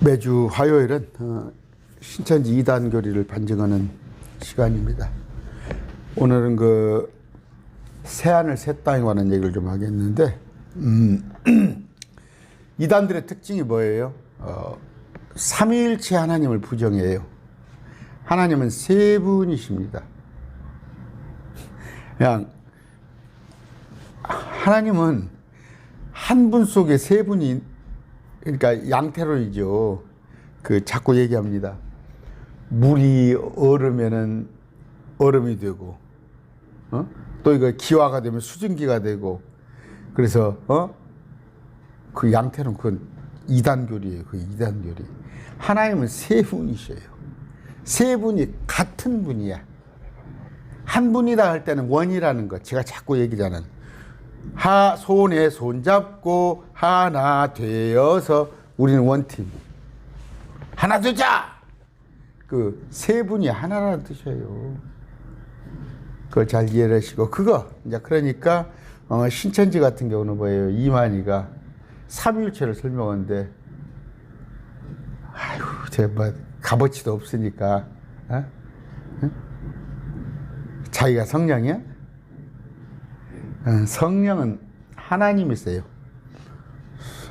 매주 화요일은 신천지 2단 교리를 반증하는 시간입니다. 오늘은 그 새하늘 새 땅에 관한 얘기를 좀 하겠는데, 이단들의 특징이 뭐예요? 삼위일체 하나님을 부정해요. 하나님은 세 분이십니다. 그냥 하나님은 한 분 속에 세 분이, 그러니까 양태론이죠. 그 자꾸 얘기합니다. 물이 얼으면은 얼음이 되고, 또 이거 기화가 되면 수증기가 되고, 그래서 그 양태론, 그건 이단교리예요. 그 이단교리. 하나님은 세 분이셔요. 세 분이 같은 분이야. 한 분이다 할 때는 원이라는 것, 제가 자꾸 얘기잖아요. 손에 손잡고 하나 되어서 우리는 원팀. 하나 되자! 그 세 분이 하나라는 뜻이에요. 그걸 잘 이해를 하시고, 이제 그러니까, 신천지 같은 경우는 뭐예요? 이만희가 삼위일체를 설명하는데, 아이고, 제가 뭐, 값어치도 없으니까, 자기가 성령이야? 성령은 하나님이세요.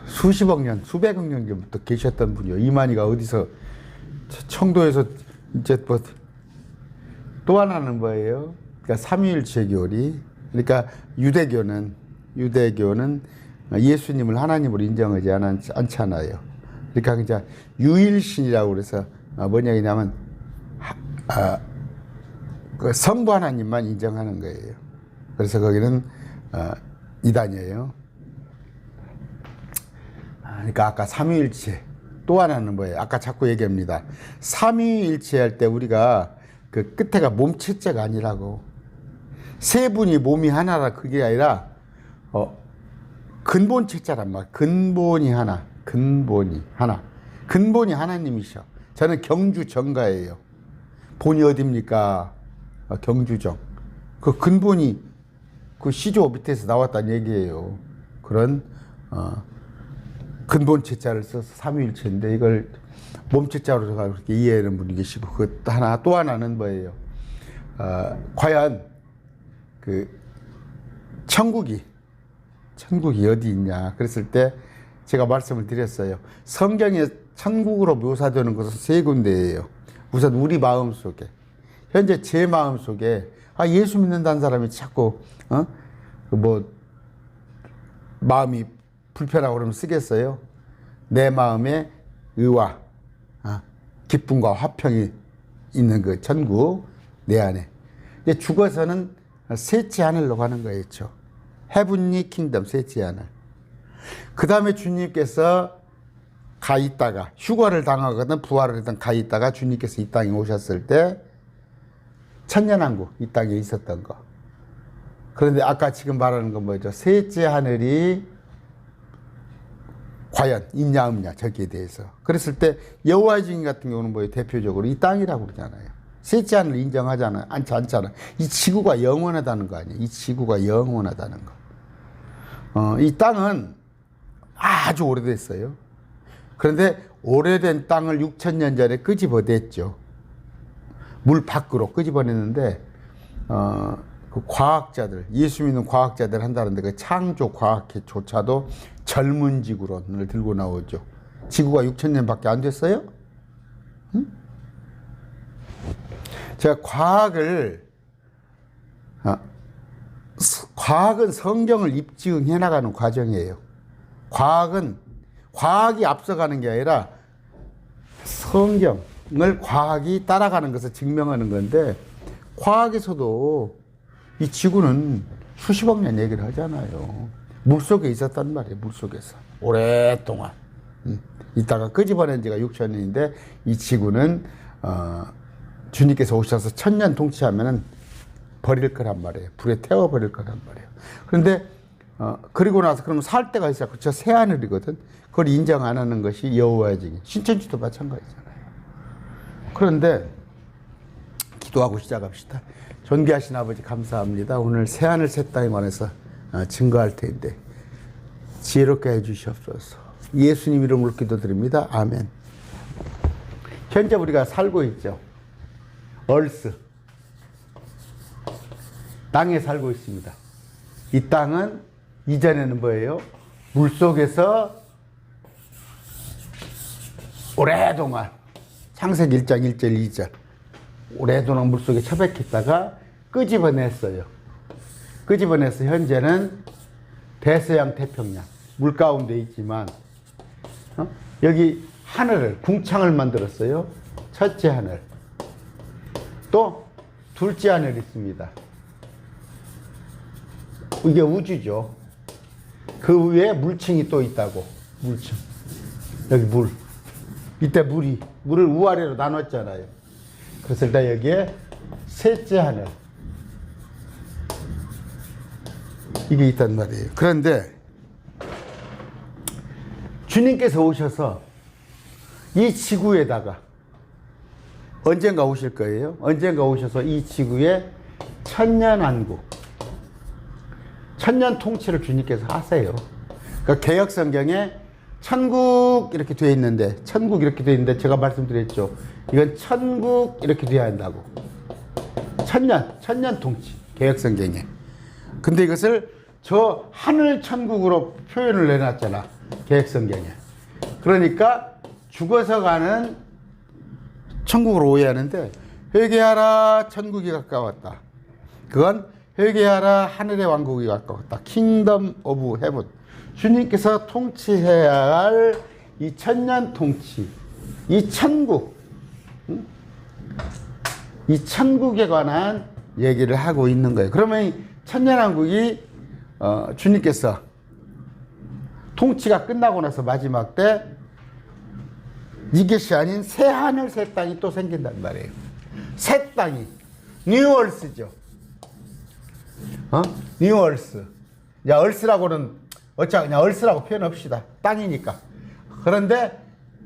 수십억 년, 수백억 년 전부터 계셨던 분이요. 이만희가 어디서, 청도에서 이제 뭐, 또 하나는 뭐예요? 그러니까 삼위일체 교리. 그러니까 유대교는 예수님을 하나님으로 인정하지 않잖아요. 그러니까 이제 유일신이라고 그래서 뭐냐 하냐면, 그 성부 하나님만 인정하는 거예요. 그래서 거기는 이단이에요. 그러니까 아까 삼위일체, 또 하나는 뭐예요? 아까 자꾸 얘기합니다. 삼위일체 할 때 우리가 그 끝에가 몸체자가 아니라고. 세 분이 몸이 하나라, 그게 아니라 근본체자란 말. 근본이 하나. 근본이 하나님이셔. 저는 경주 정가예요. 본이 어딥니까? 경주정. 그 근본이 그 시조 밑에서 나왔다는 얘기예요. 그런 근본체자를 써서 삼위일체인데, 이걸 몸체자로 그렇게 이해하는 분이 계시고, 또 하나는 뭐예요? 과연 그 천국이 어디 있냐 그랬을 때 제가 말씀을 드렸어요. 성경에 천국으로 묘사되는 것은 세 군데예요. 우선 우리 마음 속에, 현재 제 마음 속에, 예수 믿는다는 사람이 자꾸 뭐 마음이 불편하고 그러면 쓰겠어요? 내 마음에 의와 기쁨과 화평이 있는 그 천국 내 안에. 이제 죽어서는 셋째 하늘로 가는 거였죠. 헤븐리 킹덤, 셋째 하늘. 그 다음에 주님께서 가 있다가 휴거를 당하거든 부활을 하든 가 있다가 주님께서 이 땅에 오셨을 때 천년왕국, 이 땅에 있었던 거. 그런데 아까 지금 말하는 건 뭐죠? 셋째 하늘이 과연 있냐 없냐, 저기에 대해서. 그랬을 때 여호와의 증인 같은 경우는 뭐예요? 대표적으로 이 땅이라고 그러잖아요. 셋째 하늘을 인정하잖아요. 않잖아요. 이 지구가 영원하다는 거 아니에요? 이 지구가 영원하다는 거. 이 땅은 아주 오래됐어요. 그런데 오래된 땅을 6,000년 전에 끄집어냈죠. 물 밖으로 끄집어냈는데, 그 과학자들, 예수 믿는 과학자들 한다는데, 그 창조 과학조차도 젊은 지구론을 들고 나오죠. 지구가 6,000년밖에 안 됐어요? 응? 제가 과학은 성경을 입증해 나가는 과정이에요. 과학이 앞서가는 게 아니라 성경을 과학이 따라가는 것을 증명하는 건데, 과학에서도 이 지구는 수십억 년 얘기를 하잖아요. 물속에 있었단 말이에요. 물속에서 오랫동안 있다가 끄집어낸 지가 6,000년인데, 이 지구는 주님께서 오셔서 천년 통치하면은 버릴 거란 말이에요. 불에 태워버릴 거란 말이에요. 그런데 그리고 나서 그러면 살 때가 있어요. 저 새하늘이거든. 그걸 인정 안 하는 것이 여호와의 증인. 신천지도 마찬가지잖아요. 그런데 기도하고 시작합시다. 존귀하신 아버지, 감사합니다. 오늘 새하늘 새 땅에 관해서 증거할 텐데 지혜롭게 해주시옵소서. 예수님 이름으로 기도드립니다. 아멘. 현재 우리가 살고 있죠. 얼스. 땅에 살고 있습니다. 이 땅은 이전에는 뭐예요? 물속에서 오랫동안 창세기 1장 1절 2절 오랫동안 물속에 처박혔다가 끄집어냈어요. 끄집어내서 현재는 대서양 태평양 물 가운데 있지만 여기 하늘을 궁창을 만들었어요. 첫째 하늘 또 둘째 하늘 있습니다. 이게 우주죠. 그 위에 물층이 또 있다고. 물층 여기 물 이때 물을 우아래로 나눴잖아요. 그래서 일단 여기에 셋째 하늘 이게 있단 말이에요. 그런데 주님께서 오셔서 이 지구에다가 언젠가 오실 거예요. 언젠가 오셔서 이 지구에 천년왕국 천년 통치를 주님께서 하세요. 그러니까 개역 성경에 천국 이렇게 되어 있는데 천국 이렇게 되어 있는데 제가 말씀드렸죠. 이건 천국 이렇게 되어야 한다고. 천년 통치 개역 성경에. 근데 이것을 저 하늘 천국으로 표현을 내놨잖아. 개역 성경에. 그러니까 죽어서 가는 천국으로 오해하는데 회개하라 천국이 가까웠다. 그건 회개하라 하늘의 왕국이 가까웠다. 킹덤 오브 헤븐. 주님께서 통치해야 할 이 천년 통치, 이 천국, 이 천국에 관한 얘기를 하고 있는 거예요. 그러면 이 천년왕국이 주님께서 통치가 끝나고 나서 마지막 때 이것이 아닌 새 하늘 새 땅이 또 생긴단 말이에요. 새 땅이 뉴얼스죠. 뉴얼스. 야, 얼스라고는 어차 그냥 얼스라고 표현합시다. 땅이니까. 그런데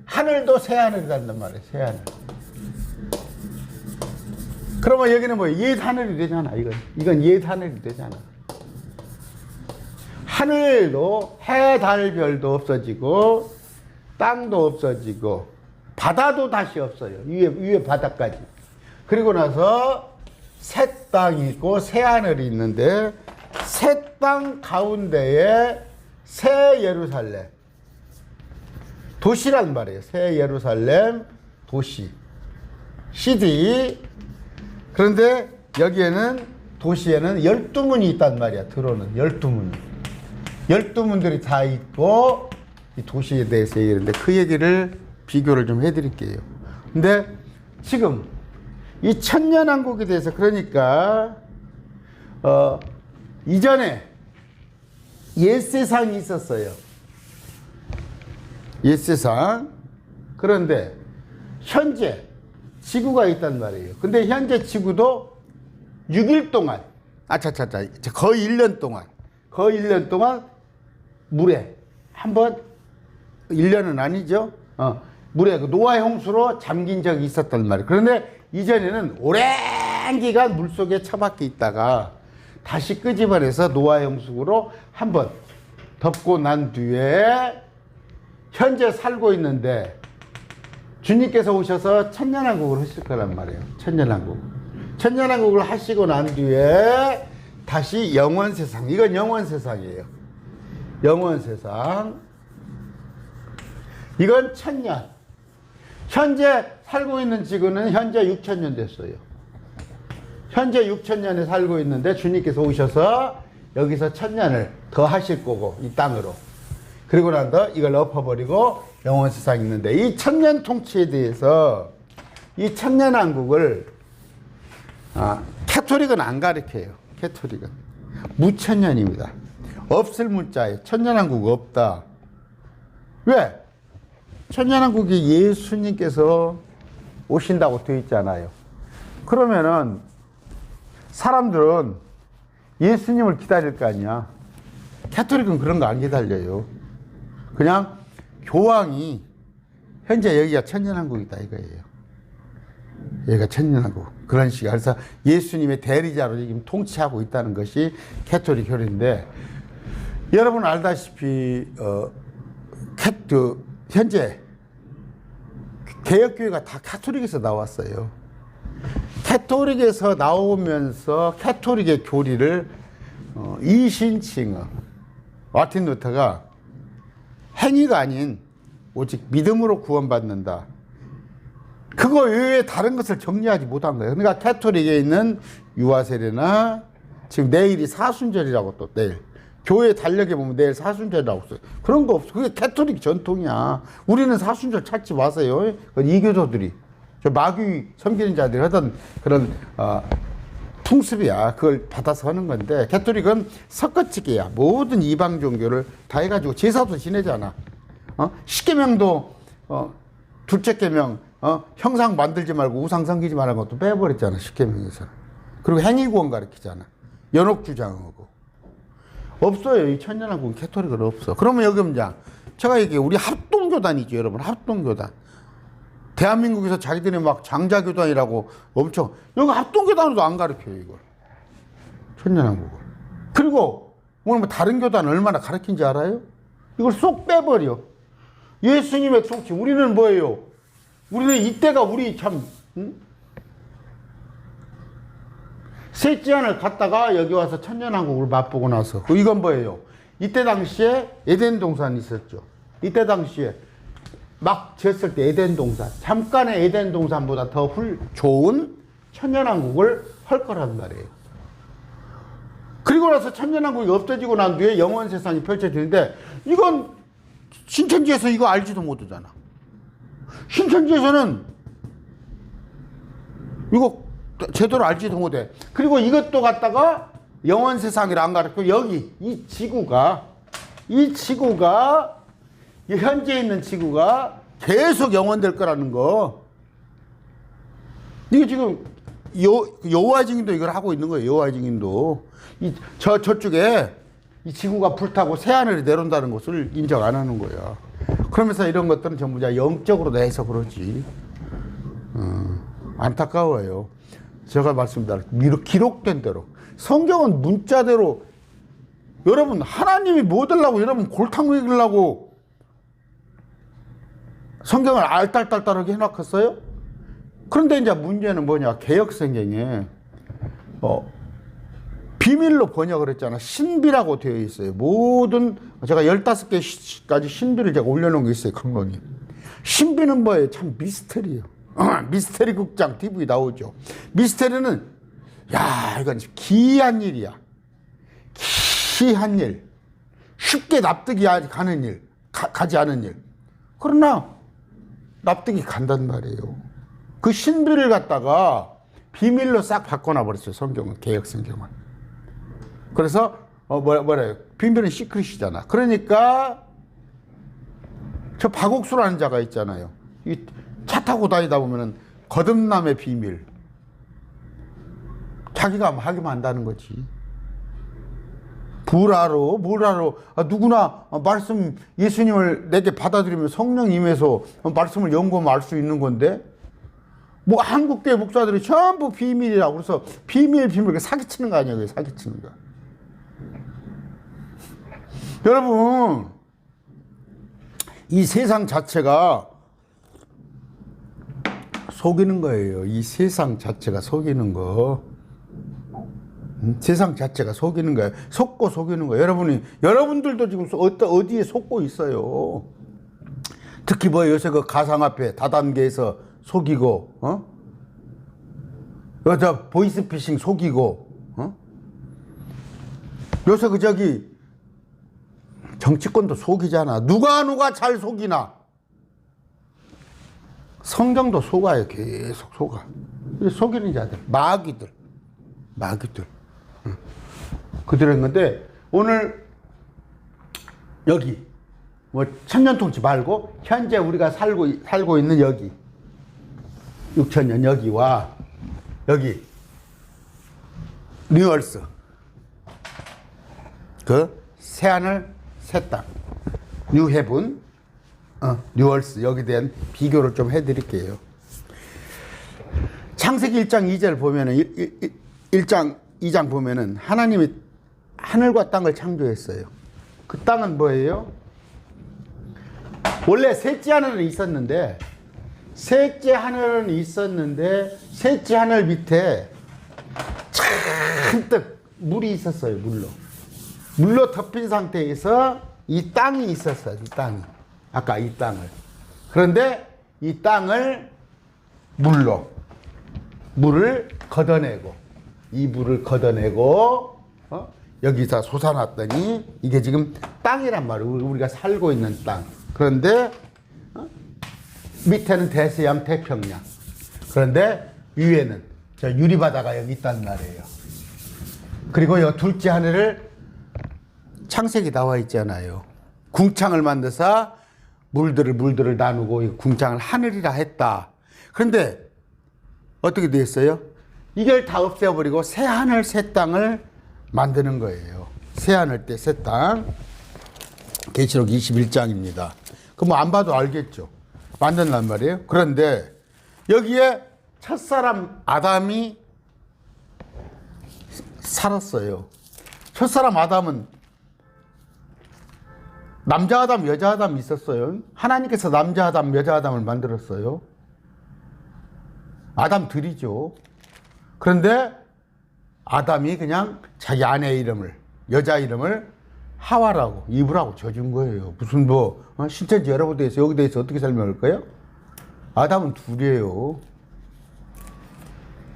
하늘도 새 하늘이란단 말이에요. 새 하늘. 그러면 여기는 뭐 옛 하늘이 되잖아. 이건 옛 하늘이 되잖아. 하늘도 해, 달, 별도 없어지고 땅도 없어지고 바다도 다시 없어요. 위에 바다까지. 그리고 나서 새 땅이 있고 새 하늘이 있는데 새 땅 가운데에 새 예루살렘 도시란 말이에요. 새 예루살렘 도시 시티. 그런데 여기에는 도시에는 12문이 있단 말이야. 들어오는 12문. 12문들이 다 있고 이 도시에 대해서 얘기하는데 그 얘기를 비교를 좀 해드릴게요. 근데 지금 이 천년왕국에 대해서 그러니까 이전에 옛세상이 있었어요. 옛세상. 그런데 현재 지구가 있단 말이에요. 근데 현재 지구도 6일 동안 거의 1년 동안 물에 한번 1년은 아니죠. 물에 그 노아의 홍수로 잠긴 적이 있었단 말이에요. 그런데 이전에는 오랜 기간 물속에 처박혀 있다가 다시 끄집어내서 노아의 홍수로 한번 덮고 난 뒤에 현재 살고 있는데 주님께서 오셔서 천년왕국을 하실 거란 말이에요. 천년왕국을 하시고 난 뒤에 다시 영원세상. 이건 영원세상이에요. 영원세상. 이건 천년. 현재 살고 있는 지구는 현재 6천년 됐어요. 현재 6천년에 살고 있는데 주님께서 오셔서 여기서 천년을 더 하실 거고 이 땅으로. 그리고 난 더 이걸 엎어버리고 영원세상이 있는데 이 천년 통치에 대해서 이 천년왕국을 캐토릭은 안 가르쳐요. 캐토릭은 무천년입니다. 없을 문자에 천년왕국 없다. 왜? 천년왕국이 예수님께서 오신다고 되어 있잖아요. 그러면은 사람들은 예수님을 기다릴 거 아니야. 캐토릭은 그런 거 안 기다려요. 그냥 교황이 현재 여기가 천년왕국이다 이거예요. 여기가 천년왕국. 그런 식이야. 그래서 예수님의 대리자로 지금 통치하고 있다는 것이 캐토릭 교리인데 여러분 알다시피 현재 개혁교회가 다 카톨릭에서 나왔어요. 카톨릭에서 나오면서 카톨릭의 교리를 이신칭어 마틴 루터가 행위가 아닌 오직 믿음으로 구원받는다. 그거 외에 다른 것을 정리하지 못한 거예요. 그러니까 카톨릭에 있는 유아세례나 지금 내일이 사순절이라고 또 내일 교회 달력에 보면 내일 사순절이라고 써요. 그런 거 없어. 그게 카톨릭 전통이야. 우리는 사순절 찾지 마세요. 그건 이교도들이 저 마귀 섬기는 자들이 하던 그런 풍습이야. 그걸 받아서 하는 건데 카톨릭은 섞어치기야. 모든 이방 종교를 다 해가지고 제사도 지내잖아. 십계명도 둘째 계명 형상 만들지 말고 우상 섬기지 말라는 것도 빼버렸잖아. 십계명에서. 그리고 행위구원 가르치잖아. 연옥 주장하고 없어요. 이 천년왕국은 카톨릭은 없어. 그러면 여기 보자. 제가 이게 우리 합동교단이죠, 여러분. 합동교단. 대한민국에서 자기들이 막 장자교단이라고 엄청 여기 합동교단으로도 안 가르쳐요, 이걸. 천년왕국을. 그리고 오늘 뭐 다른 교단 얼마나 가르친지 알아요? 이걸 쏙 빼버려. 예수님의 통치. 우리는 뭐예요? 우리는 이때가 우리 참 셋째안을 갔다가 여기 와서 천년왕국을 맛보고 나서 이건 뭐예요? 이때 당시에 에덴 동산이 있었죠. 이때 당시에 막 지었을 때 에덴 동산, 잠깐의 에덴 동산보다 더 좋은 천년왕국을 할 거란 말이에요. 그리고 나서 천년왕국이 없어지고 난 뒤에 영원 세상이 펼쳐지는데 이건 신천지에서 이거 알지도 못하잖아. 신천지에서는 이거 제대로 알지도 못해. 그리고 이것도 갖다가 영원 세상이라 안 가르치고 여기 이 지구가 현재 있는 지구가 계속 영원될 거라는 거. 이게 지금 여호와 증인도 이걸 하고 있는 거예요. 여호와 증인도 저쪽에 이 지구가 불타고 새하늘이 내려온다는 것을 인정 안 하는 거야. 그러면서 이런 것들은 전부 다 영적으로 내서 그러지. 안타까워요. 제가 말씀드린 기록된 대로 성경은 문자대로 여러분 하나님이 뭐 되려고 여러분 골탕 먹이려고 성경을 알딸딸딸하게 해놨겠어요? 그런데 이제 문제는 뭐냐? 개역성경에 비밀로 번역을 했잖아. 신비라고 되어 있어요. 모든 제가 15개까지 신비를 제가 올려놓은 게 있어요. 강론이. 신비는 뭐예요? 참 미스터리예요. 미스터리 극장 TV 나오죠. 미스터리는 야 이건 기이한 일이야. 기이한 일. 쉽게 납득이 가는 일. 가지 않은 일. 그러나 납득이 간단 말이에요. 그 신비를 갖다가 비밀로 싹 바꿔놔 버렸어요. 성경은. 개역 성경은. 그래서 뭐래요? 비밀은 시크릿이잖아. 그러니까 저 박옥수라는 자가 있잖아요. 차 타고 다니다 보면은 거듭남의 비밀. 자기가 하기만 한다는 거지. 불화로 누구나 말씀 예수님을 내게 받아들이면 성령 임해서 말씀을 연구하면 알 수 있는 건데 뭐 한국교회 목사들이 전부 비밀이라고 그래서 비밀 사기치는 거 아니에요. 사기치는 거. 여러분 이 세상 자체가 속이는 거예요. 이 세상 자체가 속이는 거. 세상 자체가 속이는 거예요. 속고 속이는 거예요. 여러분들도 지금 어디에 속고 있어요. 특히 뭐 요새 그 가상화폐 다단계에서 속이고, 여자 보이스피싱 속이고, 요새 정치권도 속이잖아. 누가 잘 속이나. 성경도 속아요. 계속 속아. 속이는 자들, 마귀들. 그들은 건데 오늘 여기 뭐 천년통치 말고 현재 우리가 살고 있는 여기 6천년 여기와 여기 뉴얼스 그 새하늘 새땅 뉴헤븐 뉴얼스 여기에 대한 비교를 좀 해드릴게요. 창세기 1장 2절 보면은 1장 2장 보면은 하나님이 하늘과 땅을 창조했어요. 그 땅은 뭐예요? 원래 셋째 하늘은 있었는데 셋째 하늘은 있었는데 셋째 하늘 밑에 잔뜩 물이 있었어요. 물로 덮인 상태에서 이 땅이 있었어요. 이 땅이. 아까 이 땅을. 그런데 이 땅을 물을 걷어내고 이 물을 걷어내고 여기서 솟아났더니 이게 지금 땅이란 말이에요. 우리가 살고 있는 땅. 그런데 밑에는 대서양 태평양. 그런데 위에는 저 유리바다가 여기 있단 말이에요. 그리고 이 둘째 하늘을 창세기 나와 있잖아요. 궁창을 만드사 물들을 나누고 이 궁창을 하늘이라 했다. 그런데 어떻게 됐어요? 이걸 다 없애버리고 새 하늘 새 땅을 만드는 거예요. 새 하늘 때 새 땅. 계시록 21장입니다. 그 뭐 안 봐도 알겠죠. 만든단 말이에요. 그런데 여기에 첫사람 아담이 살았어요. 첫사람 아담은 남자 아담, 여자 아담 있었어요. 하나님께서 남자 아담, 여자 아담을 만들었어요. 아담들이죠. 그런데 아담이 그냥 자기 아내 이름을, 여자 이름을 하와라고, 이브라고 져준 거예요. 무슨 신천지 여러 군데에서 여기 대해서 어떻게 설명할까요? 아담은 둘이에요.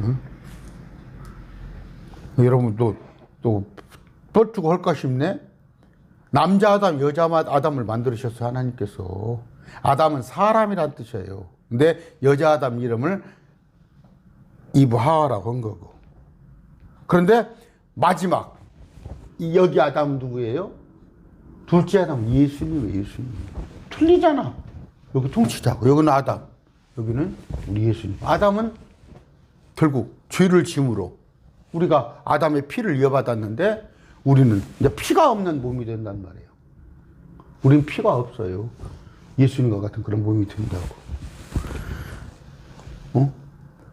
응? 여러분 또 뻘쭘 할까 싶네? 남자 아담, 여자 아담을 만들으셨어요, 하나님께서. 아담은 사람이란 뜻이에요. 근데 여자 아담 이름을 이브 하와라고 한 거고. 그런데 마지막 여기 아담은 누구예요? 둘째 아담은 예수님이에요. 예수님. 틀리잖아. 여기 통치자고. 여기는 아담. 여기는 우리 예수님. 아담은 결국 죄를 짐으로 우리가 아담의 피를 이어받았는데 우리는 이제 피가 없는 몸이 된단 말이에요. 우리는 피가 없어요. 예수님과 같은 그런 몸이 된다고.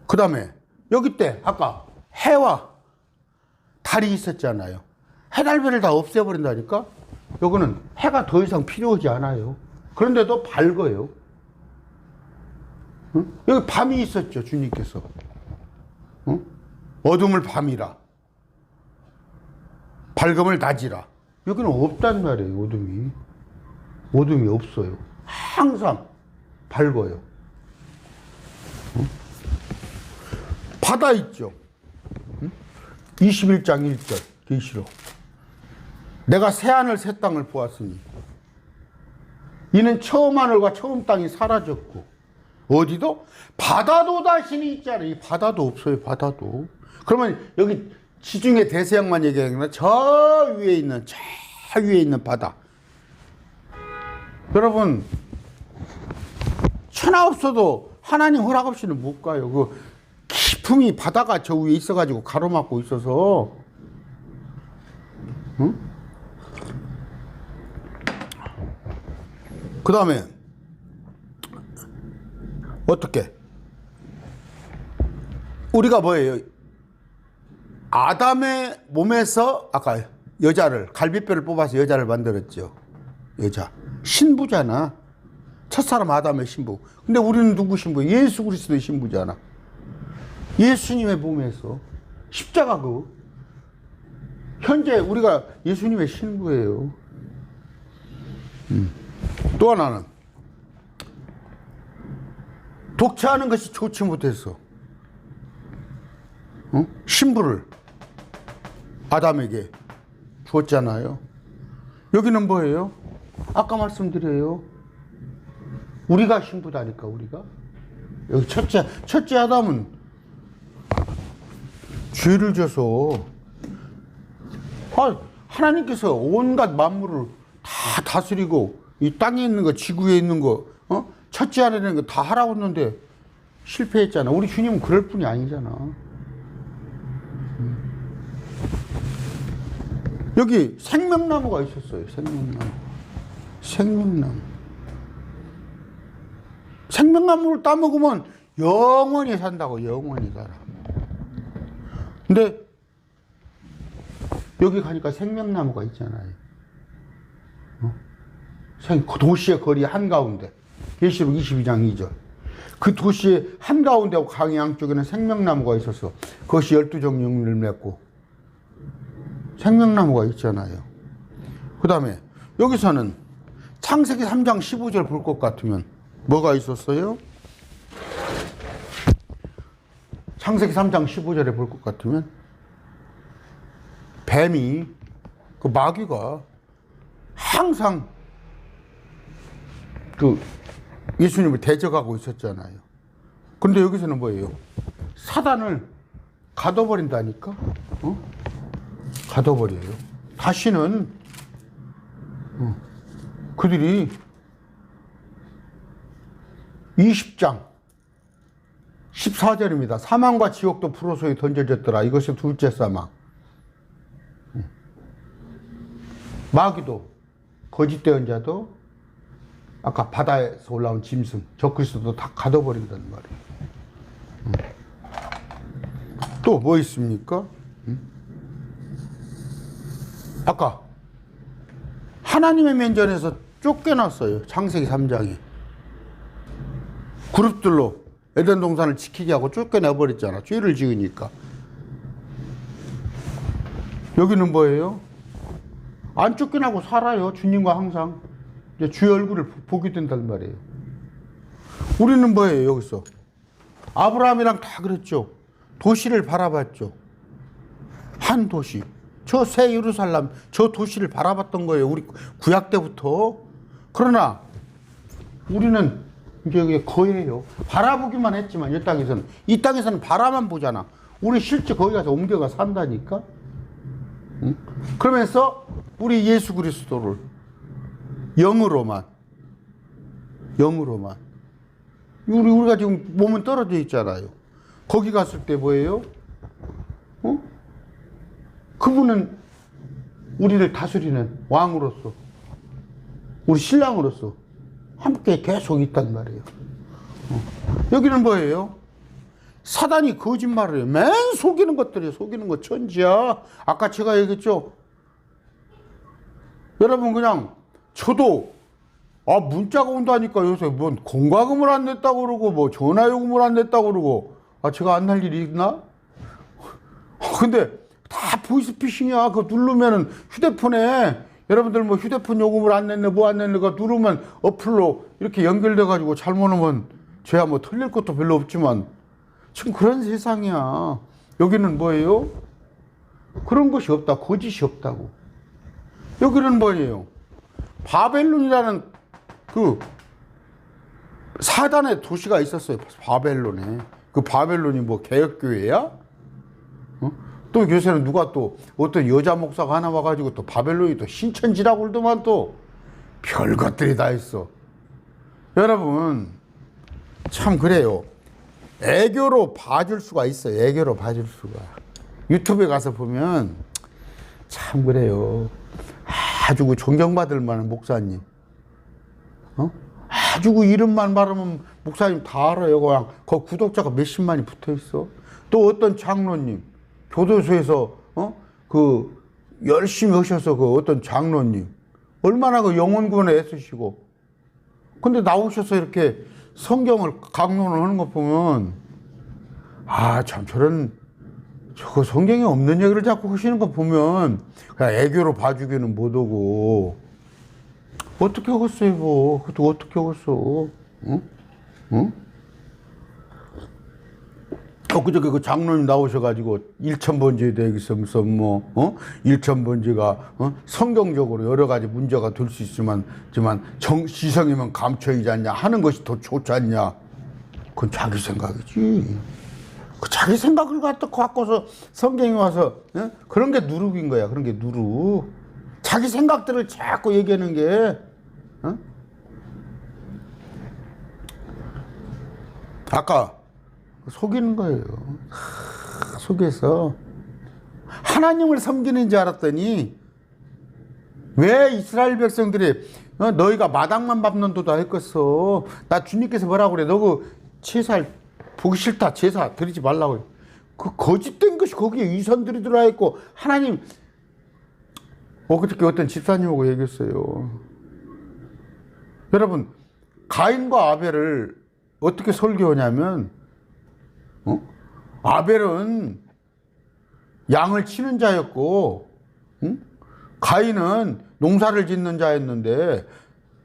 그 다음에 여기 때 아까 해와 달이 있었잖아요. 해달별을 다 없애버린다니까. 여기는 해가 더 이상 필요하지 않아요. 그런데도 밝아요. 여기 밤이 있었죠, 주님께서. 어둠을 밤이라 밝음을 낮이라. 여기는 없단 말이에요. 어둠이 없어요. 항상 밝아요. 바다 있죠. 21장 1절 계시록. 내가 새하늘 새 땅을 보았으니 이는 처음 하늘과 처음 땅이 사라졌고 어디도 바다도 다시는 있지 않아요. 이 바다도 없어요. 바다도. 그러면 여기 지중해 대서양만 얘기하는 건 저 위에 있는 바다. 여러분 천하 없어도 하나님 허락 없이는 못 가요. 그 깊음이 바다가 저 위에 있어가지고 가로막고 있어서. 응? 그 다음에 어떻게 우리가 뭐예요? 아담의 몸에서 아까 여자를 갈비뼈를 뽑아서 여자를 만들었죠. 여자 신부잖아. 첫사람 아담의 신부. 근데 우리는 누구 신부? 예수 그리스도의 신부잖아. 예수님의 몸에서 십자가 현재 우리가 예수님의 신부예요. 또 하나는 독차하는 것이 좋지 못해서 신부를 아담에게 주었잖아요. 여기는 뭐예요? 아까 말씀드려요. 우리가 신부다니까. 우리가 여기 첫째 아담은 죄를 져서 하나님께서 온갖 만물을 다 다스리고 이 땅에 있는 거, 지구에 있는 거, 첫째 안에 있는 거 다 하라고 했는데 실패했잖아. 우리 주님은 그럴 뿐이 아니잖아. 여기 생명나무가 있었어요. 생명나무를 따먹으면 영원히 산다고. 영원히 살아. 근데 여기 가니까 생명나무가 있잖아요. 도시의 거리 한가운데. 계시록 22장 2절. 그 도시의 한가운데 강의 양쪽에는 생명나무가 있어서 그것이 12종류를 맺고 생명나무가 있잖아요. 그 다음에 여기서는 창세기 3장 15절 볼 것 같으면 뭐가 있었어요? 창세기 3장 15절에 볼 것 같으면 뱀이 그 마귀가 항상 그 예수님을 대적하고 있었잖아요. 근데 여기서는 뭐예요? 사단을 가둬버린다니까? 가둬버려요. 다시는 그들이 20장 14절입니다. 사망과 지옥도 불호소에 던져졌더라. 이것이 둘째 사망. 마귀도 거짓된 자도 아까 바다에서 올라온 짐승 적그리스도도 다 가둬버린다는 말이에요. 또 뭐 있습니까? 아까 하나님의 면전에서 쫓겨났어요. 창세기 3장에 그룹들로 에덴 동산을 지키게 하고 쫓겨내버렸잖아. 죄를 지으니까. 여기는 뭐예요? 안 쫓겨나고 살아요. 주님과 항상 이제 주의 얼굴을 보게 된단 말이에요. 우리는 뭐예요? 여기서 아브라함이랑 다 그랬죠. 도시를 바라봤죠. 한 도시, 저 새 예루살렘, 저 도시를 바라봤던 거예요. 우리 구약 때부터. 그러나 우리는 이제 거예요. 바라보기만 했지만 이 땅에서는 바라만 보잖아. 우리 실제 거기 가서 옮겨가 산다니까. 응? 그러면서 우리 예수 그리스도를 영으로만 우리가 지금 몸은 떨어져 있잖아요. 거기 갔을 때 뭐예요? 그분은 우리를 다스리는 왕으로서 우리 신랑으로서 함께 계속 있단 말이에요. 여기는 뭐예요? 사단이 거짓말을 해요. 맨 속이는 것들이에요. 속이는 것 천지야. 아까 제가 얘기했죠. 여러분 그냥 저도 문자가 온다니까 요새 뭔 공과금을 안 냈다고 그러고 뭐 전화요금을 안 냈다고 그러고 제가 안 할 일이 있나? 근데 다 보이스피싱이야. 그거 누르면은 휴대폰에 여러분들 뭐 휴대폰 요금을 안 냈네 뭐 안 냈네 가 누르면 어플로 이렇게 연결돼 가지고 잘못 오면 죄야 뭐 틀릴 것도 별로 없지만 지금 그런 세상이야. 여기는 뭐예요? 그런 것이 없다. 거짓이 없다고. 여기는 뭐예요? 바벨론이라는 그 사단의 도시가 있었어요. 바벨론에. 그 바벨론이 뭐 개혁교회야? 또 요새는 누가 또 어떤 여자 목사가 하나 와가지고 또 바벨론이 또 신천지라고 그러더만 또 별것들이 다 있어. 여러분 참 그래요. 애교로 봐줄 수가 있어요. 애교로 봐줄 수가. 유튜브에 가서 보면 참 그래요. 아주 그 존경받을 만한 목사님. 아주 그 이름만 말하면 목사님 다 알아요. 그냥 그 구독자가 몇십만이 붙어 있어. 또 어떤 장로님, 교도소에서 그 열심히 하셔서 그 어떤 장로님 얼마나 그 영혼구원에 애쓰시고 근데 나오셔서 이렇게 성경을 강론을 하는 거 보면 참 저거 성경에 없는 얘기를 자꾸 하시는 거 보면 그냥 애교로 봐주기는 못하고 어떻게 하겠어요 뭐. 그것도 어떻게 하겠어. 응? 그저께 그 장로님 나오셔가지고 일천번제에 대해서 무슨 일천번제가 성경적으로 여러 가지 문제가 될 수 있지만 지성이면 감춰이지 않냐 하는 것이 더 좋지 않냐. 그건 자기 생각이지. 그 자기 생각을 갖고서 성경에 와서 그런 게 누룩인 거야. 그런 게 누룩. 자기 생각들을 자꾸 얘기하는 게 아까 속이는 거예요. 속여서 하나님을 섬기는 줄 알았더니 왜 이스라엘 백성들이 너희가 마당만 밟는 도다 했겠어. 나 주님께서 뭐라고 그래. 너 그 제사 보기 싫다. 제사 드리지 말라고. 그 거짓된 것이 거기에 이선들이 들어와 있고 하나님 그저께 어떤 집사님하고 얘기했어요. 여러분 가인과 아벨을 어떻게 설교하냐면, 아벨은 양을 치는 자였고, 가인은 농사를 짓는 자였는데,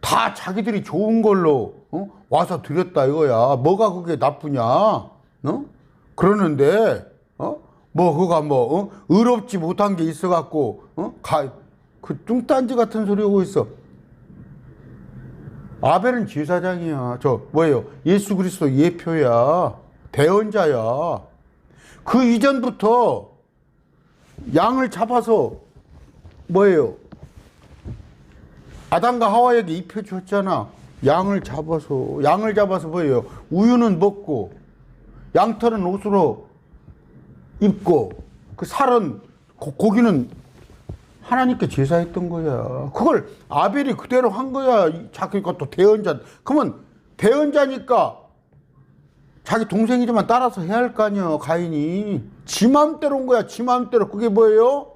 다 자기들이 좋은 걸로 와서 드렸다 이거야. 뭐가 그게 나쁘냐? 그러는데 뭐 그가 뭐 의롭지 못한 게 있어갖고 그 뚱딴지 같은 소리 하고 있어. 아벨은 제사장이야. 저 뭐예요? 예수 그리스도 예표야. 대언자야. 그 이전부터 양을 잡아서 뭐예요? 아담과 하와에게 입혀줬잖아. 양을 잡아서 뭐예요? 우유는 먹고 양털은 옷으로 입고 그 살은 고기는 하나님께 제사했던 거야. 그걸 아벨이 그대로 한 거야. 자기가 또 대언자. 그러면 대언자니까 자기 동생이지만 따라서 해야 할 거 아니야. 가인이 지 맘대로 온 거야. 지 맘대로. 그게 뭐예요?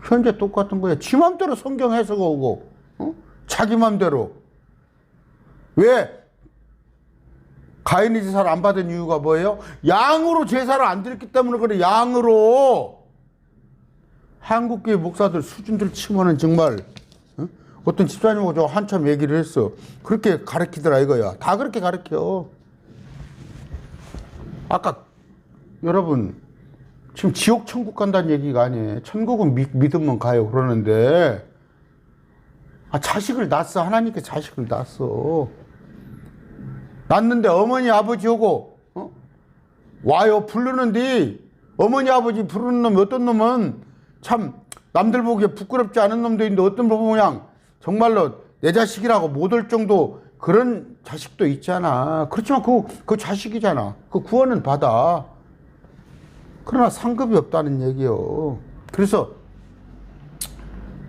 현재 똑같은 거야. 지 맘대로 성경 해석하고 자기 맘대로. 왜 가인이 제사를 안 받은 이유가 뭐예요? 양으로 제사를 안 드렸기 때문에 그래. 양으로. 한국교회 목사들 수준들 치면은 정말 어떤 집사님하고 저 한참 얘기를 했어. 그렇게 가르치더라 이거야. 다 그렇게 가르쳐. 아까 여러분 지금 지옥 천국 간다는 얘기가 아니에요. 천국은 믿으면 가요 그러는데 자식을 낳았어. 하나님께 자식을 낳았어. 낳는데 어머니 아버지 오고 와요 부르는데 어머니 아버지 부르는 놈이 어떤 놈은 참 남들 보기에 부끄럽지 않은 놈도 있는데 어떤 놈은 그냥 정말로 내 자식이라고 못 올 정도 그런 자식도 있잖아. 그렇지만 그 자식이잖아. 그 구원은 받아. 그러나 상급이 없다는 얘기요. 그래서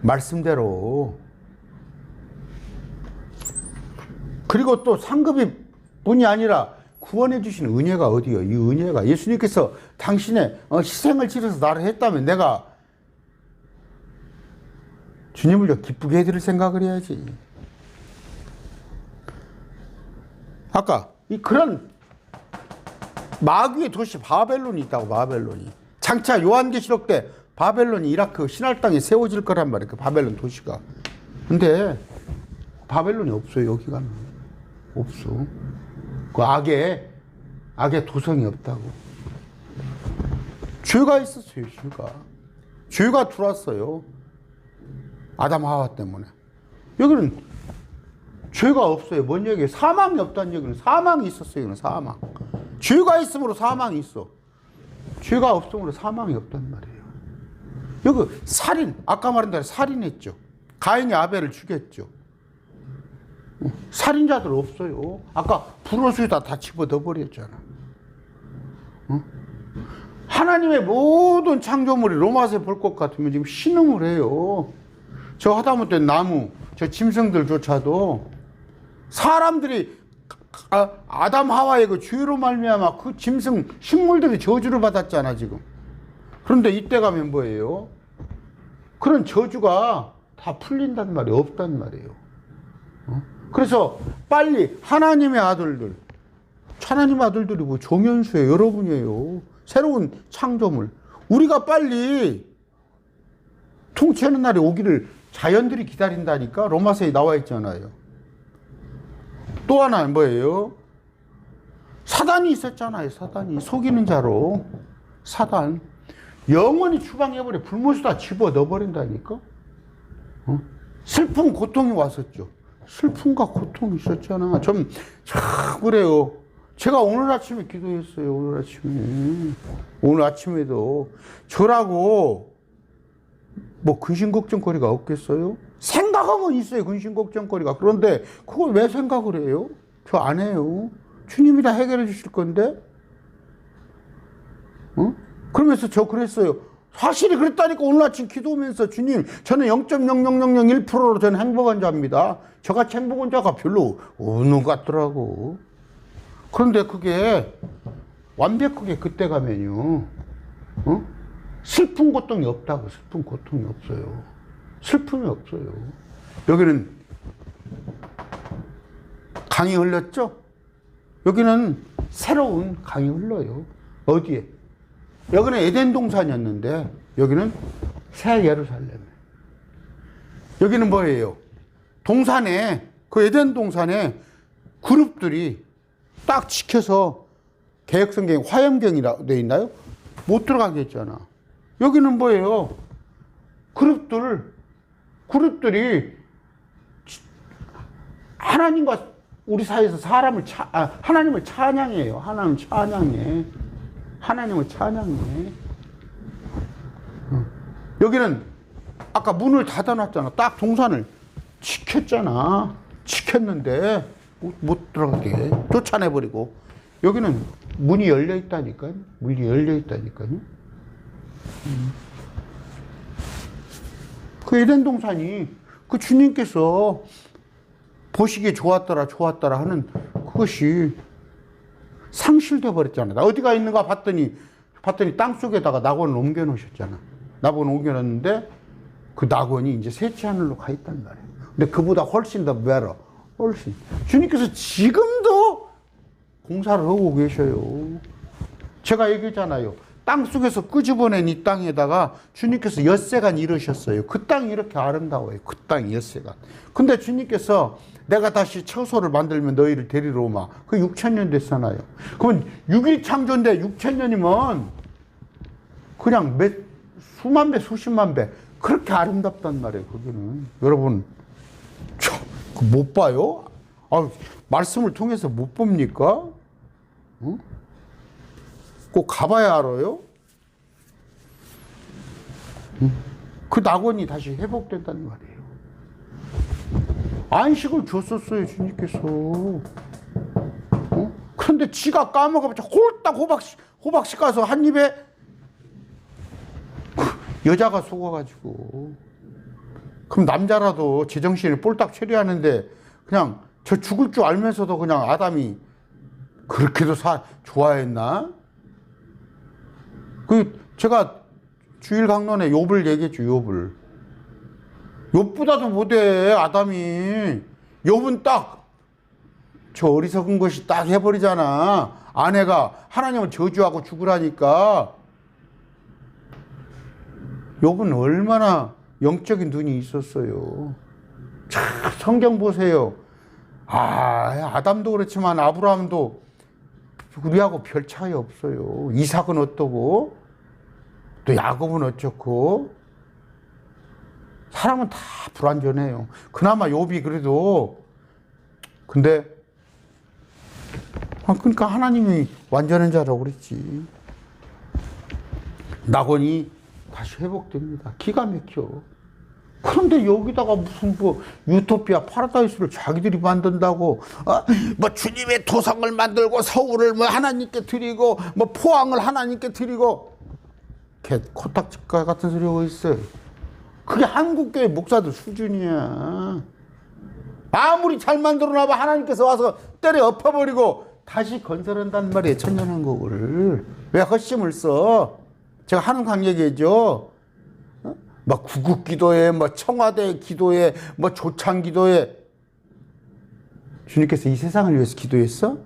말씀대로 그리고 또 상급이 뿐이 아니라 구원해 주신 은혜가 어디요? 이 은혜가 예수님께서 당신의 희생을 치러서 나를 했다면 내가 주님을 더 기쁘게 해드릴 생각을 해야지. 아까 그런 마귀의 도시 바벨론이 있다고. 바벨론이 장차 요한계시록 때 바벨론이 이라크 신할 땅에 세워질 거란 말이에요. 그 바벨론 도시가. 근데 바벨론이 없어요. 여기가 없어. 그 악의 도성이 없다고. 죄가 있었어요. 죄가 들어왔어요. 아담 하와 때문에. 여기는 죄가 없어요. 뭔 얘기예요? 사망이 없다는 얘기는 사망이 있었어요. 여기는 사망. 죄가 있으므로 사망이 있어. 죄가 없으므로 사망이 없단 말이에요. 여기 살인, 아까 말한 대로 살인했죠. 가인이 아벨을 죽였죠. 살인자들 없어요. 아까 불호수에다 다 집어넣어 버렸잖아. 하나님의 모든 창조물이 로마서에 볼 것 같으면 지금 신음을 해요. 저 하다못해 나무, 저 짐승들조차도 사람들이 아담 하와의 그 죄로 말미암아 그 짐승 식물들이 저주를 받았잖아 지금. 그런데 이때 가면 뭐예요? 그런 저주가 다 풀린단 말이에요. 없단 말이에요. 그래서 빨리 하나님의 아들들, 하나님 아들들이 뭐 종연수예요. 여러분이에요. 새로운 창조물. 우리가 빨리 통치하는 날이 오기를 자연들이 기다린다니까. 로마서에 나와 있잖아요. 또 하나는 뭐예요? 사단이 있었잖아요. 사단이 속이는 자로. 사단 영원히 추방해버려. 불못에 다 집어넣어버린다니까. 슬픔 고통이 왔었죠. 슬픔과 고통이 있었잖아. 참 그래요. 제가 오늘 아침에 기도했어요. 오늘 아침에도 저라고 뭐 근심 걱정거리가 없겠어요? 생각하면 있어요. 근심 걱정거리가. 그런데 그걸 왜 생각을 해요? 저 안 해요. 주님이 다 해결해 주실 건데. 그러면서 저 그랬어요. 사실이 그랬다니까. 오늘 아침 기도하면서 주님, 저는 0.00001%로 저는 행복한 자입니다. 저같이 행복한 자가 별로 없는 것 같더라고. 그런데 그게 완벽하게 그때 가면요, 슬픈 고통이 없다고. 슬픈 고통이 없어요. 슬픔이 없어요. 여기는 강이 흘렀죠? 여기는 새로운 강이 흘러요. 어디에? 여기는 에덴 동산이었는데 여기는 새 예루살렘. 여기는 뭐예요? 동산에, 그 에덴 동산에 그룹들이 딱 지켜서 개혁성경에 화염경이라 돼 있나요? 못 들어가게 했잖아. 여기는 뭐예요? 그룹들이 하나님과 우리 사이에서 하나님을 찬양해요. 하나님을 찬양해. 여기는 아까 문을 닫아놨잖아. 딱 동산을 지켰잖아. 지켰는데 못 들어가게 쫓아내버리고. 여기는 문이 열려 있다니까요. 그 에덴 동산이 그 주님께서 보시기에 좋았더라 하는 그것이 상실돼 버렸잖아. 나 어디가 있는가 봤더니 땅 속에다가 낙원을 옮겨 놓으셨잖아. 낙원을 옮겨 놨는데 그 낙원이 이제 셋째 하늘로 가 있단 말이에요. 근데 그보다 훨씬 더 better, 훨씬. 주님께서 지금도 공사를 하고 계셔요. 제가 얘기했잖아요. 땅 속에서 끄집어낸 이 땅에다가 주님께서 엿새간 이루셨어요. 그 땅이 이렇게 아름다워요. 그 땅이 엿새간. 근데 주님께서 내가 다시 처소를 만들면 너희를 데리러 오마. 그 6,000년 됐잖아요. 그러면 6일 창조인데 6,000년이면 그냥 수만 배, 수십만 배. 그렇게 아름답단 말이에요. 거기는. 여러분, 못 봐요? 말씀을 통해서 못 봅니까? 응? 꼭 가봐야 알아요? 그 낙원이 다시 회복된다는 말이에요. 안식을 줬었어요, 주님께서. 그런데 지가 까먹어서 홀딱 호박씨 가서 한 입에 여자가 속아가지고. 그럼 남자라도 제정신을 볼딱 처리하는데 그냥 저 죽을 줄 알면서도 그냥 아담이 그렇게도 좋아했나? 제가 주일 강론에 욥을 얘기했죠, 욥을. 욥보다도 못해, 아담이. 욥은 딱, 저 어리석은 것이 딱 해버리잖아. 아내가 하나님을 저주하고 죽으라니까. 욥은 얼마나 영적인 눈이 있었어요. 참, 성경 보세요. 아담도 그렇지만 아브라함도 우리하고 별 차이 없어요. 이삭은 어떠고, 또 야곱은 어쩌고. 사람은 다 불완전해요. 그나마 욥이 그래도, 근데, 그러니까 하나님이 완전한 자라고 그랬지. 낙원이 다시 회복됩니다. 기가 막혀. 그런데 여기다가 무슨 유토피아 파라다이스를 자기들이 만든다고, 주님의 도성을 만들고 서울을 하나님께 드리고 포항을 하나님께 드리고, 코딱지가 같은 소리 하고 있어요. 그게 한국교회 목사들 수준이야. 아무리 잘 만들어놔봐 하나님께서 와서 때려 엎어버리고 다시 건설한단 말이에요. 천년왕국을. 왜 헛심을 써? 제가 하는 강의죠. 구국 기도에, 청와대 기도에, 조창 기도에. 주님께서 이 세상을 위해서 기도했어?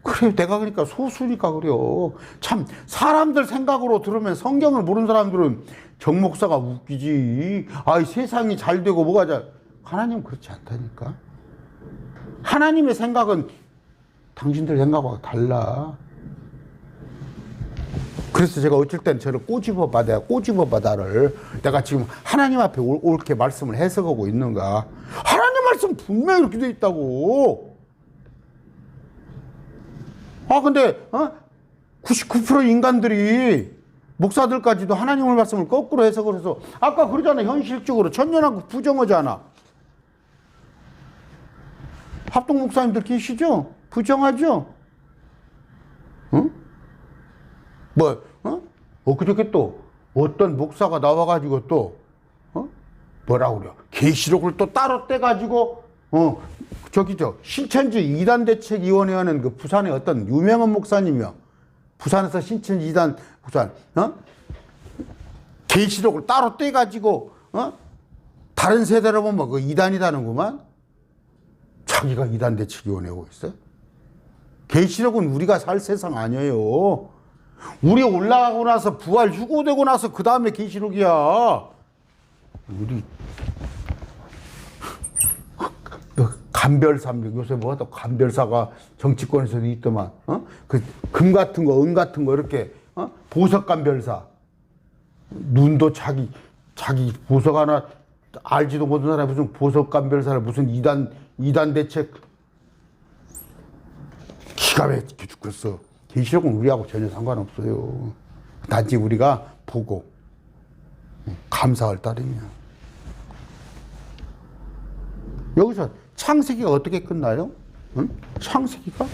그래, 내가 그러니까 소수니까 그래요. 참, 사람들 생각으로 들으면 성경을 모르는 사람들은 정 목사가 웃기지. 세상이 잘 되고 뭐가 잘. 하나님은 그렇지 않다니까. 하나님의 생각은 당신들 생각하고 달라. 그래서 제가 어쩔 땐 저를 꼬집어 받아를 내가 지금 하나님 앞에 옳게 말씀을 해석하고 있는가. 하나님 말씀 분명히 이렇게 돼 있다고. 근데 99% 인간들이 목사들까지도 하나님의 말씀을 거꾸로 해석을 해서 아까 그러잖아. 현실적으로 천년왕국 부정하잖아. 합동 목사님들 계시죠? 부정하죠? 응? 그저께 또 어떤 목사가 나와가지고 또 뭐라고 그래요? 계시록을 또 따로 떼가지고 신천지 이단대책위원회 하는 그 부산의 어떤 유명한 목사님이요. 부산에서 신천지 이단 부산 계시록을 따로 떼가지고 다른 세대로 보면 그 이단이다는구만. 자기가 이단 대책위원회고 있어요? 계시록은 우리가 살 세상 아니에요. 우리 올라가고 나서 부활 휴고되고 나서 그 다음에 계시록이야. 우리 간별사입니다. 요새 뭐가 간별사가 정치권에서도 있더만, 그 금 같은 거, 은 같은 거 이렇게, 보석 간별사. 눈도 자기 보석 하나 알지도 못한 사람이 무슨 보석 간별사를 무슨 이단 대책. 기가 막히게 죽겠어. 계시록은 우리하고 전혀 상관없어요. 단지 우리가 보고 감사할 따름이야. 여기서 창세기가 어떻게 끝나요? 응? 창세기가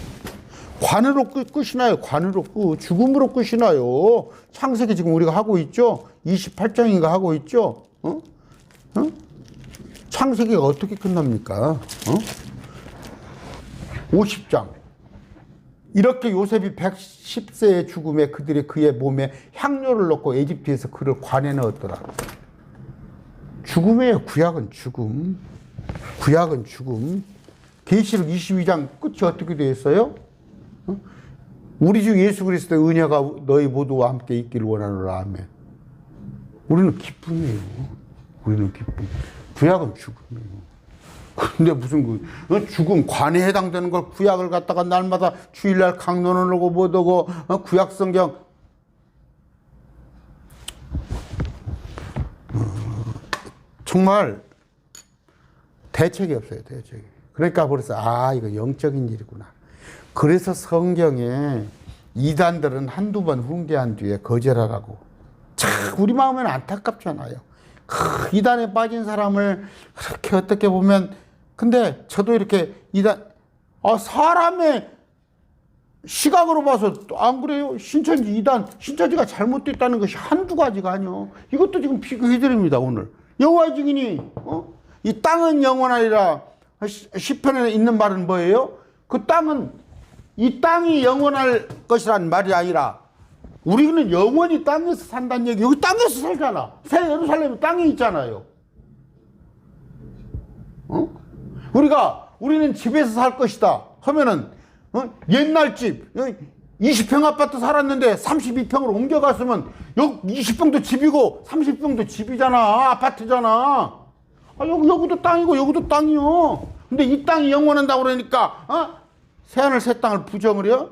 관으로 끝이 나요. 관으로 끝. 죽음으로 끝이 나요. 창세기 지금 우리가 하고 있죠. 28장인가 하고 있죠. 창세기가 어떻게 끝납니까? 50장. 이렇게 요셉이 110세의 죽음에 그의 몸에 향료를 넣고 에집트에서 그를 관에 넣었더라. 죽음이에요. 구약은 죽음. 구약은 죽음. 계시록 22장 끝이 어떻게 되어 있어요? 우리 주 예수 그리스도의 은혜가 너희 모두와 함께 있기를 원하노라. 아멘. 우리는 기쁨이에요. 우리는 기쁨. 구약은 죽음이에요. 근데 무슨 죽음, 관에 해당되는 걸 구약을 갖다가 날마다 주일날 강론을 하고 뭐하고 구약 성경 정말 대책이 없어요. 대책이. 그러니까 벌써 이거 영적인 일이구나. 그래서 성경에 이단들은 한두 번 훈계한 뒤에 거절하라고. 참 우리 마음에는 안타깝잖아요. 이단에 빠진 사람을 그렇게 어떻게 보면, 근데 저도 이렇게 사람의 시각으로 봐서 안 그래요? 신천지가 잘못됐다는 것이 한두 가지가 아니요. 이것도 지금 비교해드립니다, 오늘. 여호와의 증인이, 이 땅은 영원하리라. 시편에 있는 말은 뭐예요? 이 땅이 영원할 것이란 말이 아니라, 우리는 영원히 땅에서 산다는 얘기. 여기 땅에서 살잖아. 새 예루살렘이 땅에 있잖아요. 우리는 집에서 살 것이다 하면은, 옛날 집, 20평 아파트 살았는데 32평으로 옮겨갔으면, 여기 20평도 집이고 30평도 집이잖아. 아파트잖아. 여기도 땅이고 여기도 땅이요. 근데 이 땅이 영원한다고 그러니까, 새하늘 새 땅을 부정을 해요?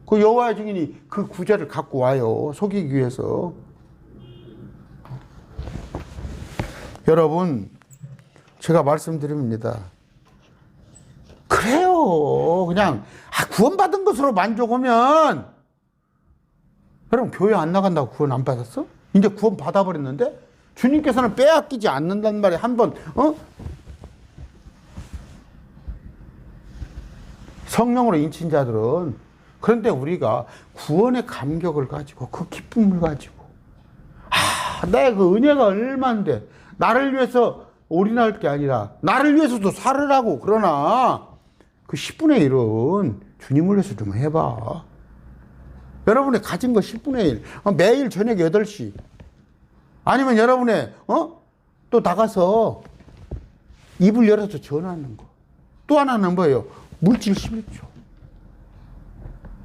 그 여호와의 증인이 그 구절을 갖고 와요. 속이기 위해서. 여러분, 제가 말씀드립니다. 그래요. 그냥 구원받은 것으로 만족하면, 여러분 교회 안 나간다고 구원 안 받았어? 이제 구원 받아버렸는데 주님께서는 빼앗기지 않는단 말이에요. 한번 성령으로 인친 자들은. 그런데 우리가 구원의 감격을 가지고 그 기쁨을 가지고 내 그 은혜가 얼만데 나를 위해서 올인할 게 아니라 나를 위해서도 살으라고. 그러나 그 10분의 1은 주님을 위해서 좀 해봐. 여러분의 가진 거 10분의 1 매일 저녁 8시 아니면 여러분의 또 나가서 입을 열어서 전하는 거. 또 하나는 뭐예요? 물질 11조.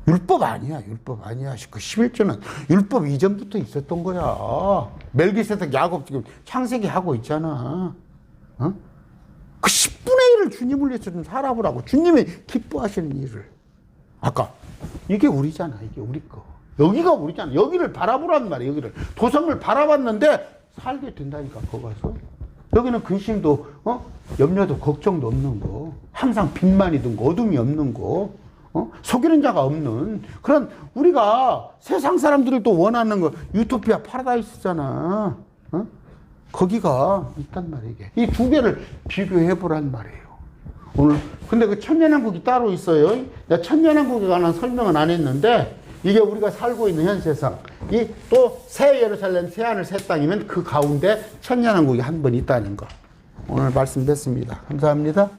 율법 아니야. 율법 아니야. 그 11조는 율법 이전부터 있었던 거야. 멜기세덱 야곱 지금 창세기 하고 있잖아. 그 10분의 1을 주님을 위해서 좀 살아보라고. 주님이 기뻐하시는 일을. 아까 이게 우리잖아. 이게 우리 거. 여기가 우리잖아. 여기를 바라보란 말이야. 여기를 도성을 바라봤는데 살게 된다니까. 거기 가서 여기는 근심도 염려도 걱정도 없는 거. 항상 빛만이 든 거. 어둠이 없는 거. 속이는 자가 없는 그런, 우리가 세상 사람들이 또 원하는 거 유토피아 파라다이스잖아. 거기가 있단 말이에요. 이 두 개를 비교해 보란 말이에요. 오늘 근데 그 천년왕국이 따로 있어요. 내가 천년왕국에 관한 설명은 안 했는데, 이게 우리가 살고 있는 현 세상, 이 또 새 예루살렘 새 하늘 새 땅이면 그 가운데 천년왕국이 한 번 있다는 거 오늘 말씀 뵙습니다. 감사합니다.